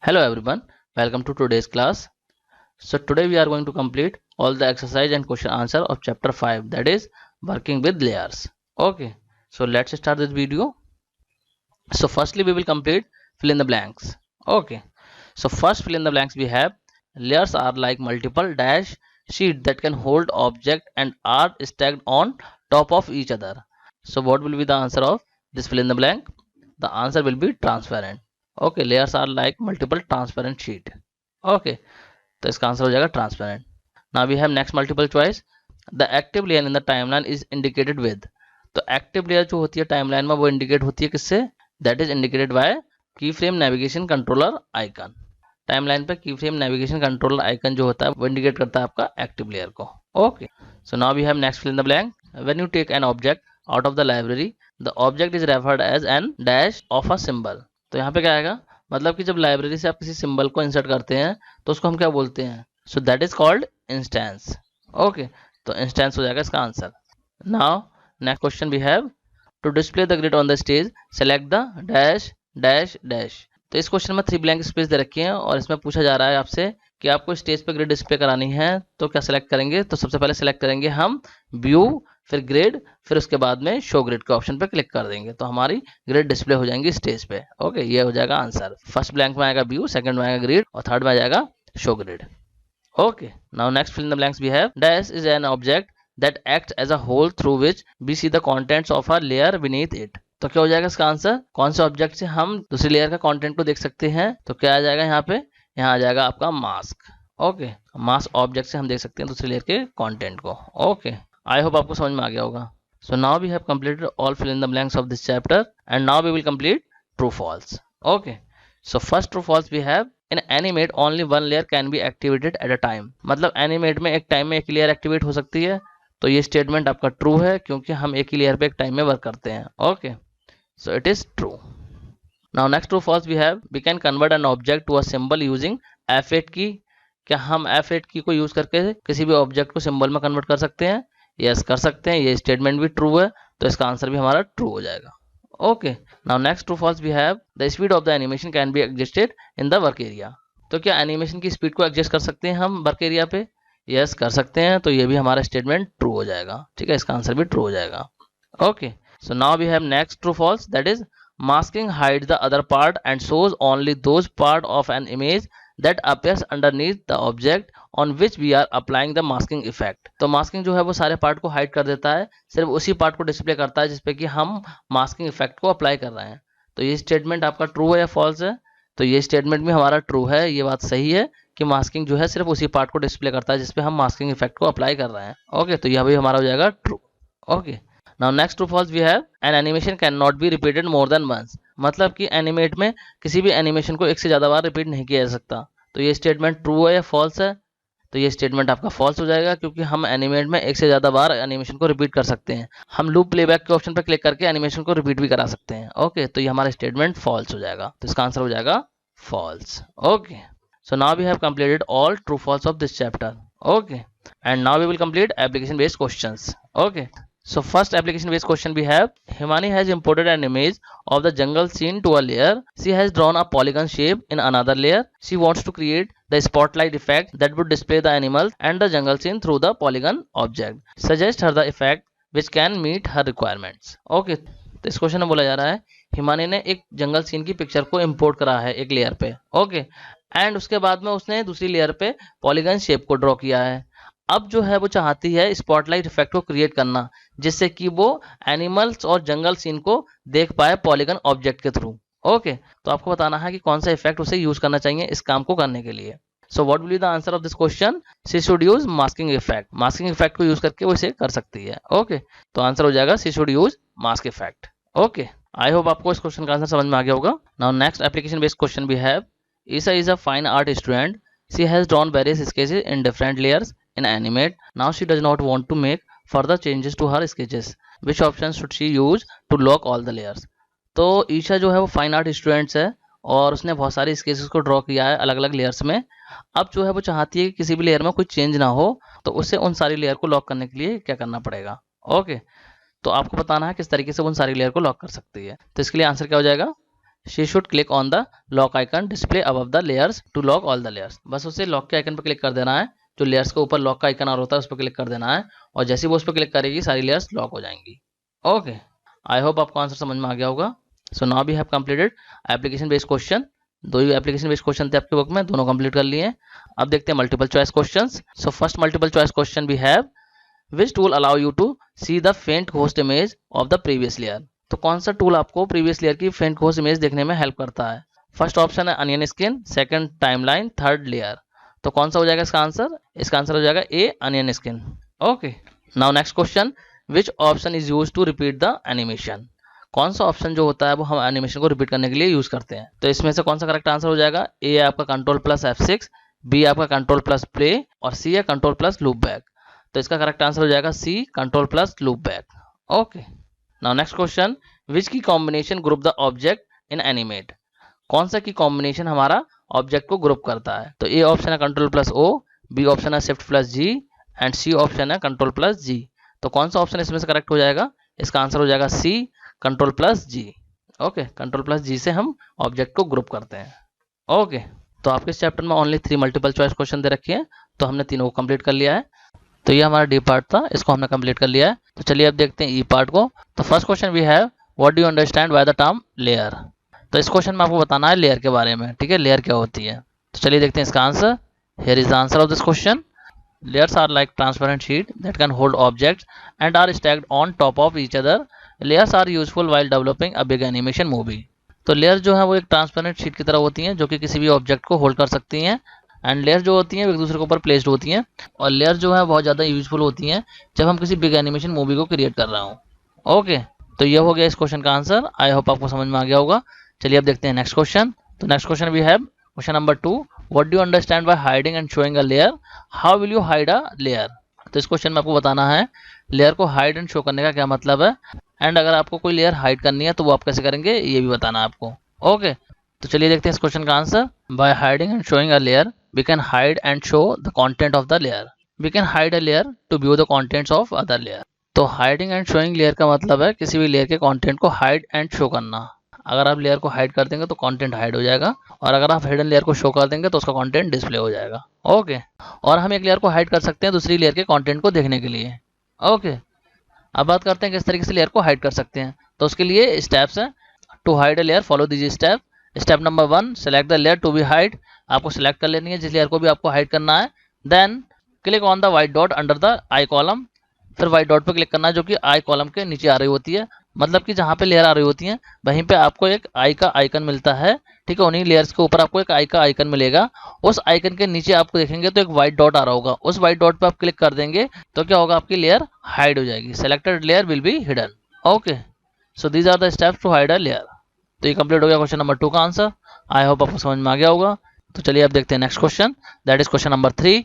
Hello everyone, welcome to today's class. So today we are going to complete all the exercise and question answer of chapter 5, that is working with layers. Okay, so let's start this video. So firstly we will complete fill in the blanks. Okay, so first fill in the blanks we have layers are like multiple dash sheet that can hold object and are stacked on top of each other. So what will be the answer of this fill in the blank? The answer will be transparent. Okay, layers are like multiple transparent sheet. Okay, तो इसका answer हो जाएगा transparent. Now we have next multiple choice. The active layer in the timeline is indicated with. तो active layer जो होती है timeline में वो इंडिकेट होती है किससे? दैट इज इंडिकेटेड बाय की frame navigation controller icon. Timeline पे की फ्रेम नेविगेशन कंट्रोलर आइकन जो होता है वो इंडिकेट करता है आपका एक्टिव लेयर को. Okay, so now we have next fill in the blank. When you take an object out of the library the object is referred as an dash of a symbol. तो यहाँ पे क्या आएगा? मतलब कि जब library से आप किसी सिंबल को इंसर्ट करते हैं तो उसको हम क्या बोलते हैं? So that is called instance. Okay, तो इंस्टेंस हो जाएगा इसका answer. Now next question we have to display the grid on the stage select the dash dash dash. तो इस क्वेश्चन में 3 ब्लैंक स्पेस दे रखी है और इसमें पूछा जा रहा है आपसे कि आपको स्टेज पे ग्रिड डिस्प्ले करानी है तो क्या सेलेक्ट करेंगे? तो सबसे पहले सेलेक्ट करेंगे हम व्यू, फिर ग्रिड, फिर उसके बाद में शो ग्रिड के ऑप्शन पे क्लिक कर देंगे तो हमारी ग्रिड डिस्प्ले हो जाएंगी स्टेज पे. ओके, ये हो जाएगा आंसर. फर्स्ट ब्लैंक में आएगा व्यू, सेकंड में आएगा ग्रिड और थर्ड में आ जाएगा show grid. Okay, now next fill in the blanks we have dash is an object that acts as a hole through which we see the contents of a layer beneath it. तो क्या हो जाएगा इसका answer? कौन से object से हम दूसरी लेयर का कंटेंट को देख सकते हैं? तो क्या आ जाएगा यहाँ पे? यहाँ आ जाएगा आपका मास्क. ओके, मास्क ऑब्जेक्ट से हम देख सकते हैं दूसरी लेयर के कंटेंट को. ओके, आई होप आपको समझ में आ गया होगा. So now we have completed all fill in the blanks of this chapter and now we will complete true false. Okay, so first true false we have in animate only one layer can be activated at a time. मतलब animate में एक time में एक layer activate हो सकती है. तो ये स्टेटमेंट आपका ट्रू है क्योंकि हम एक ही लेयर पे एक टाइम में वर्क करते हैं. Okay, so it is true. Now next true false we have we can convert an object to a symbol using F8 key. क्या हम F8 की को यूज करके किसी भी ऑब्जेक्ट को सिंबल में कन्वर्ट कर सकते हैं? यस, कर सकते हैं. ये स्टेटमेंट भी ट्रू है तो इसका आंसर भी हमारा ट्रू हो जाएगा. Okay, now next true false we have the speed of the animation can be adjusted in the work area. तो क्या एनिमेशन की स्पीड को एडजस्ट कर सकते हैं हम वर्क एरिया पे? यस, कर सकते हैं. तो ये भी हमारा स्टेटमेंट ट्रू हो जाएगा. ठीक है, इसका आंसर भी ट्रू हो जाएगा. Okay, so now we have next true false that is masking hides the other part and shows only those part of an image that appears underneath the object on which we are applying the masking effect. तो masking जो है वो सारे part को hide कर देता है, सिर्फ उसी पार्ट को डिस्प्ले करता है जिसपे कि हम मास्किंग इफेक्ट को अप्लाई कर रहे हैं. तो ये स्टेटमेंट आपका ट्रू है या फॉल्स है? तो ये स्टेटमेंट भी हमारा ट्रू है. ये बात सही है कि मास्किंग जो है सिर्फ उसी पार्ट को डिस्प्ले करता है जिसपे हम मास्किंग इफेक्ट को अप्लाई कर रहे हैं. ओके, तो यह भी हमारा हो जाएगा true. Okay, now next true false we have an animation can not be repeated more than once. मतलब कि एनिमेट में किसी भी एनिमेशन को एक से ज़्यादा बार रिपीट नहीं किया जा सकता. तो ये स्टेटमेंट ट्रू है या फॉल्स है? तो ये स्टेटमेंट आपका फॉल्स हो जाएगा क्योंकि हम एनिमेट में एक से ज़्यादा बार एनिमेशन को रिपीट कर सकते हैं. हम लूप प्लेबैक के ऑप्शन पर क्लिक करके एनिमेशन को रिपीट भी करा सकते हैं. ओके, तो ये हमारा स्टेटमेंट फॉल्स हो जाएगा. तो इसका आंसर हो जाएगा false. Okay, so now we have completed all true false of this chapter. Okay, and now we will complete application based questions. Okay, so first application based question we have Himani has imported an image of the jungle scene to a layer. She has drawn a polygon shape in another layer. She wants to create the spotlight effect that would display the animals and the jungle scene through the polygon object. Suggest her the effect which can meet her requirements. Okay, तो इस question में बोला जा रहा है हिमानी ने एक जंगल scene की पिक्चर को इंपोर्ट करा है एक लेयर पे. ओके, एंड उसके बाद में उसने दूसरी लेयर पे पॉलीगन शेप को ड्रॉ किया है. अब जो है वो चाहती है स्पॉटलाइट इफेक्ट को क्रिएट करना जिससे कि वो एनिमल्स और जंगल सीन को देख पाए पॉलीगन ऑब्जेक्ट के थ्रू. ओके, तो आपको बताना है कि कौन सा इफेक्ट उसे यूज करना चाहिए इस काम को करने के लिए. So what will be the answer of this question? She should use masking effect. Masking effect को यूज करके वो इसे कर सकती है. ओके, तो आंसर हो जाएगा she should use mask effect. Okay, I hope आपको इस क्वेश्चन का आंसर समझ में आ गया होगा. Now next application based question we have Isa is a fine art student. She has drawn various sketches in different layers in animate. Now she does not want to make further changes to her sketches. Which option should she use to lock all the layers? तो ईशा जो है वो fine art students है और उसने बहुत सारे sketches को ड्रॉ किया है अलग अलग लेयर्स में. अब जो है वो चाहती है कि किसी भी लेयर में कोई चेंज ना हो तो उससे उन सारी लेयर को लॉक करने के लिए क्या करना पड़ेगा. ओके, तो आपको बताना है किस तरीके से उन सारी लेयर को लॉक कर सकती है. तो इसके लिए आंसर क्या हो जाएगा? She should click on the lock icon display above the layers to lock all the layers. बस उसे लॉक के आइकन पर क्लिक कर देना है, जो लेयर्स के ऊपर लॉक का आइकन और होता है उस पर क्लिक कर देना है, और जैसे ही वो उस पर क्लिक करेगी सारी लेयर्स लॉक हो जाएंगी। ओके, आई होप आपको आंसर समझ में आ गया होगा। So now we have completed application based question. दो ही एप्लीकेशन बेस्ड क्वेश्चन थे आपके बुक में, दोनों कंप्लीट कर लिए। अब देखते हैं multiple choice questions. So first multiple choice question we have, which tool allow you to see the faint ghost image of the previous layer. तो कौन सा टूल आपको प्रीवियस लेयर की फेंट घोस्ट इमेज देखने में हेल्प करता है? फर्स्ट ऑप्शन है onion skin, second timeline, third layer. तो कौन सा हो जाएगा इसका आंसर? इसका आंसर हो जाएगा A, onion skin. Okay, now next question, which option is use to repeat the animation. कौन सा ऑप्शन जो होता है वो हम एनिमेशन को रिपीट करने के लिए यूज करते हैं? तो इसमें से कौन सा करेक्ट आंसर हो जाएगा? ए आपका कंट्रोल प्लस F6, बी आपका कंट्रोल प्लस प्ले, और सी है कंट्रोल प्लस लूप बैक। तो इसका करेक्ट आंसर हो जाएगा C, control plus loop back. Okay, now next question, which key combination group the object in animate. कौन सा की कॉम्बिनेशन हमारा ऑब्जेक्ट को ग्रुप करता है? तो ए ऑप्शन है control plus O, B option है shift plus G, and C option है कंट्रोल प्लस जी। तो कौन सा ऑप्शन इसमें से करेक्ट हो जाएगा? इसका आंसर हो जाएगा सी, कंट्रोल प्लस जी। ओके, कंट्रोल प्लस जी से हम ऑब्जेक्ट को ग्रुप करते हैं। ओके, तो आपके इस चैप्टर में ओनली 3 मल्टीपल चॉइस क्वेश्चन दे रखे हैं, तो हमने तीनों को कंप्लीट कर लिया है। तो ये हमारा डी पार्ट था, इसको हमने कंप्लीट कर लिया है। तो चलिए अब देखते हैं ई पार्ट को। तो first question we have, what do you understand by the term layer. तो इस क्वेश्चन में आपको बताना है लेयर के बारे में, ठीक है, लेयर क्या होती है। तो चलिए देखते हैं इसका answer. Here is the answer of this question. Layers are like transparent sheet that can hold objects and are stacked on top of each other. Layers are useful while developing a big animation movie. तो layer जो है वो एक transparent sheet की तरह होती हैं जो कि किसी भी ऑब्जेक्ट को होल्ड कर सकती हैं, एंड लेयर जो होती हैं वो एक दूसरे के ऊपर प्लेस्ड होती हैं, और लेयर जो है बहुत ज़्यादा यूजफुल होती हैं जब हम किसी बिग एनिमेशन मूवी को क्रिएट कर रहे हों। ओके, तो ये हो गया इस क्वेश्चन का आंसर। आई होप आपको समझ में आ गया होगा। चलिए अब देखते हैं नेक्स्ट क्वेश्चन। तो next question we have question number 2, what do you understand by hiding and showing a layer, how will you hide a layer. तो इस क्वेश्चन में आपको बताना है लेयर को हाइड एंड शो करने का क्या मतलब है, एंड अगर आपको कोई लेयर हाइड करनी है तो वो आप कैसे करेंगे ये भी बताना है आपको। ओके, तो चलिए देखते हैं इस क्वेश्चन का answer. By hiding and showing a layer we can hide and show the content of the layer. We can hide a layer to view the contents of other layer. तो hiding and showing layer का मतलब है किसी भी layer के content को hide and show करना। अगर आप लेयर को हाइड कर देंगे तो कंटेंट हाइड हो जाएगा, और अगर आप हिडन लेयर को शो कर देंगे तो उसका कंटेंट डिस्प्ले हो जाएगा। ओके, और हम एक लेयर को हाइड कर सकते हैं दूसरी लेयर के कंटेंट को देखने के लिए। ओके, अब बात करते हैं किस तरीके से लेयर को हाइड कर सकते हैं। तो उसके लिए स्टेप्स हैं। To hide a layer follow दीजिए step. Step number 1, select the layer to be hide. आपको सेलेक्ट कर लेनी है जिस लेयर को भी आपको हाइड करना है। Then click on the white dot under the eye column. फिर वाइट डॉट पर क्लिक करना है जो कि आई कॉलम के नीचे आ रही होती है, मतलब कि जहाँ पे लेयर आ रही होती है वहीं पे आपको एक आई का आइकन मिलता है, ठीक है। उन्हीं लेयर्स के ऊपर आपको एक आई का आइकन मिलेगा। उस आइकन के नीचे आपको देखेंगे तो एक व्हाइट डॉट आ रहा होगा, उस व्हाइट डॉट पे आप क्लिक कर देंगे तो क्या होगा, आपकी लेयर हाइड हो जाएगी। Selected layer will be hidden. Okay, so these are the steps to hide a layer. तो ये कंप्लीट हो गया क्वेश्चन नंबर 2 का आंसर। आई होप आपको समझ में आ गया होगा। तो चलिए अब देखते हैं next question, that is question number 3,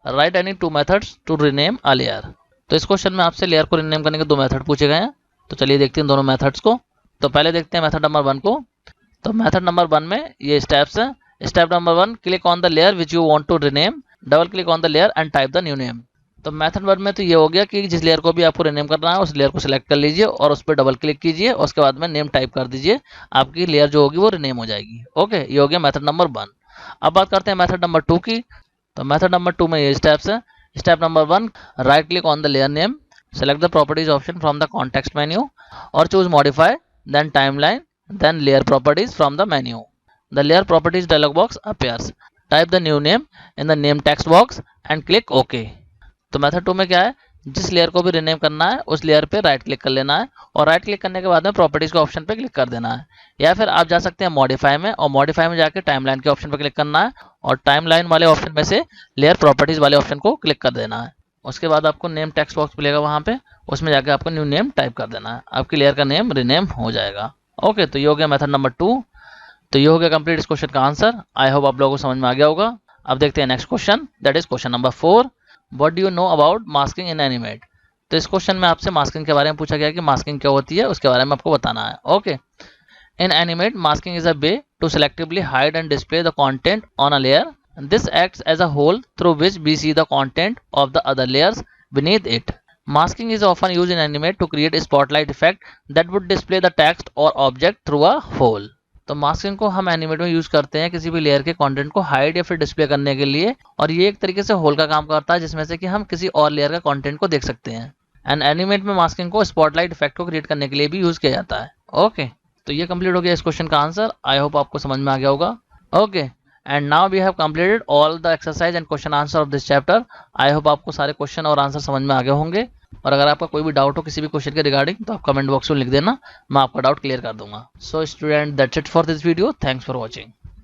write any 2 methods to rename a layer. तो इस क्वेश्चन में आपसे लेयर को रीनेम करने के 2 मेथड पूछे गए हैं। तो चलिए देखते हैं दोनों मेथड्स को। तो पहले देखते हैं मेथड नंबर 1 को। तो मेथड नंबर 1 में ये स्टेप्स हैं। Step number 1, click on the layer which you want to rename, double click on the layer and type the new name. तो मेथड 1 में तो ये हो गया कि जिस लेयर को भी आपको रीनेम करना है उस लेयर को सिलेक्ट कर लीजिए और उस पर डबल क्लिक कीजिए और उसके बाद में नेम टाइप कर दीजिए, आपकी लेयर जो होगी वो रीनेम हो जाएगी। ओके, ये हो गया मेथड नंबर 1। अब बात करते हैं मेथड नंबर 2 की। तो मेथड नंबर 2 में ये स्टेप्स हैं। Step number 1, right click on the layer name, select the properties option from the context menu or choose modify, then timeline, then layer properties from the menu. The layer properties dialog box appears. Type the new name in the name text box and click OK. तो method 2 में क्या है, जिस layer को भी rename करना है उस लेयर पे राइट क्लिक कर लेना है और राइट क्लिक करने के बाद में प्रॉपर्टीज के ऑप्शन पे क्लिक कर देना है, या फिर आप जा सकते हैं मॉडिफाई में और मॉडिफाई में जाके टाइमलाइन के ऑप्शन पे क्लिक करना है और टाइमलाइन वाले ऑप्शन में से लेयर प्रॉपर्टीज वाले ऑप्शन को क्लिक कर देना है। उसके बाद आपको नेम टेक्स्ट बॉक्स मिलेगा वहाँ पे, उसमें जाके आपको न्यू नेम टाइप कर देना है, आपकी लेयर का नेम रीनेम हो जाएगा। ओके, तो ये हो गया मेथड नंबर 2। तो ये हो गया कंप्लीट इस क्वेश्चन का आंसर। आई होप आप लोगों को समझ में आ गया होगा। अब देखते हैं next question, that is question number 4, what do you know about masking in animate. तो इस क्वेश्चन में आपसे मास्किंग के बारे में पूछा गया कि मास्किंग क्या होती है, उसके बारे में आपको बताना है। Okay, in animate masking is a way to selectively hide and display the content on a layer. This acts as a hole through which we see the content of the other layers beneath it. Masking is often used in Animate to create a spotlight effect that would display the text or object through a hole. तो masking को हम animate में use करते हैं किसी भी layer के content को हाइड या फिर डिस्प्ले करने के लिए, और ये एक तरीके से होल का काम करता है जिसमें से कि हम किसी और लेयर का कंटेंट को देख सकते हैं। एंड एनिमेट में मास्किंग को स्पॉटलाइट इफेक्ट को क्रिएट करने के लिए भी यूज किया जाता है। ओके, तो ये कंप्लीट हो गया इस क्वेश्चन का आंसर। आई होप आपको समझ में आ गया होगा। Okay, and now we have completed all the exercise and question answer of this chapter. I hope आपको सारे क्वेश्चन और आंसर समझ में आ गए होंगे, और अगर आपका कोई भी डाउट हो किसी भी क्वेश्चन के रिगार्डिंग तो आप कमेंट बॉक्स में लिख देना, मैं आपका डाउट क्लियर कर दूंगा। So student, that's it for this video. Thanks for watching.